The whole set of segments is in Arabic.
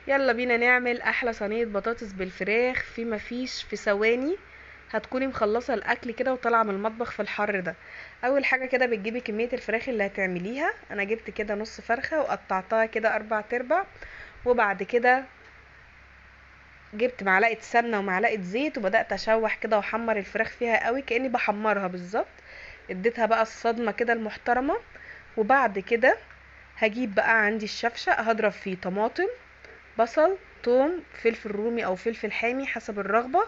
يلا بينا نعمل احلى صينيه بطاطس بالفراخ في مفيش في ثواني. هتكوني مخلصه الاكل كده وطالعه من المطبخ في الحر ده. اول حاجه كده بتجيبي كميه الفراخ اللي هتعمليها. انا جبت كده نص فرخه وقطعتها كده 4 تربع. وبعد كده جبت معلقه سمنه ومعلقه زيت وبدات اشوح كده واحمر الفراخ فيها قوي كاني بحمرها بالظبط. اديتها بقى الصدمه كده المحترمه. وبعد كده هجيب بقى عندي الشفشق هضرب فيه طماطم، بصل، توم، فلفل رومي او فلفل حامي حسب الرغبة.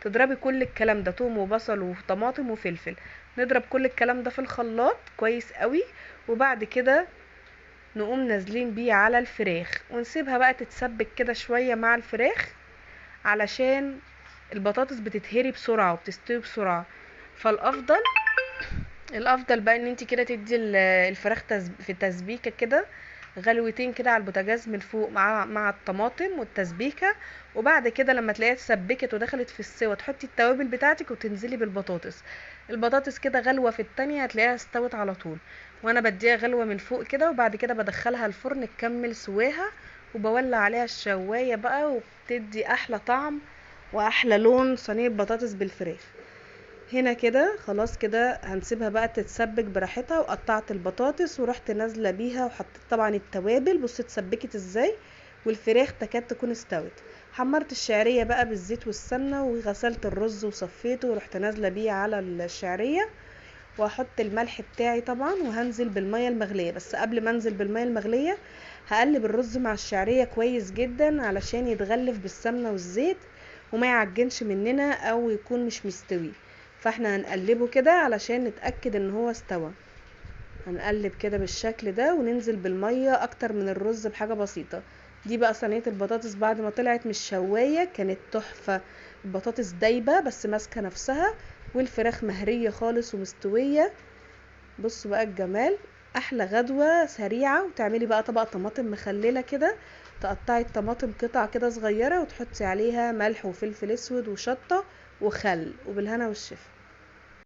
تضربي كل الكلام ده توم وبصل وطماطم وفلفل. نضرب كل الكلام ده في الخلاط كويس قوي. وبعد كده نقوم نازلين بيه على الفراخ ونسيبها بقى تتسبك كده شوية مع الفراخ، علشان البطاطس بتتهري بسرعة وبتستوي بسرعة. فالافضل الافضل بقى ان انت كده تدي الفراخ في تسبيكه كده، غلوتين كده على البوتاجاز من فوق مع الطماطم والتسبيكه. وبعد كده لما تلاقيها اتسبكت ودخلت في السوا تحطي التوابل بتاعتك وتنزلي بالبطاطس. البطاطس كده غلوه في التانية هتلاقيها استوت على طول. وانا بديها غلوه من فوق كده وبعد كده بدخلها الفرن تكمل سواها. وبولع عليها الشوايه بقى وبتدي احلى طعم واحلى لون صينيه بطاطس بالفراخ. هنا كده خلاص كده هنسيبها بقى تتسبك براحتها. وقطعت البطاطس ورحت نازله بيها وحطيت طبعا التوابل. بص اتسبكت ازاي والفراخ تكاد تكون استوت. حمرت الشعريه بقى بالزيت والسمنه وغسلت الرز وصفيته ورحت نازله بيه على الشعريه. وهحط الملح بتاعي طبعا وهنزل بالميه المغليه. بس قبل ما انزل بالميه المغليه هقلب الرز مع الشعريه كويس جدا علشان يتغلف بالسمنه والزيت وما يعجنش مننا او يكون مش مستوي. فاحنا هنقلبه كده علشان نتأكد ان هو استوى. هنقلب كده بالشكل ده وننزل بالمية اكتر من الرز بحاجة بسيطة. دي بقى صينية البطاطس بعد ما طلعت من الشواية كانت تحفة. البطاطس دايبة بس ماسكة نفسها والفراخ مهرية خالص ومستوية. بصوا بقى الجمال. احلى غدوة سريعة. وتعملي بقى طبق طماطم مخللة كده، تقطعي الطماطم قطع كده صغيرة وتحطي عليها ملح وفلفل اسود وشطة وخل وبالهنا والشفا.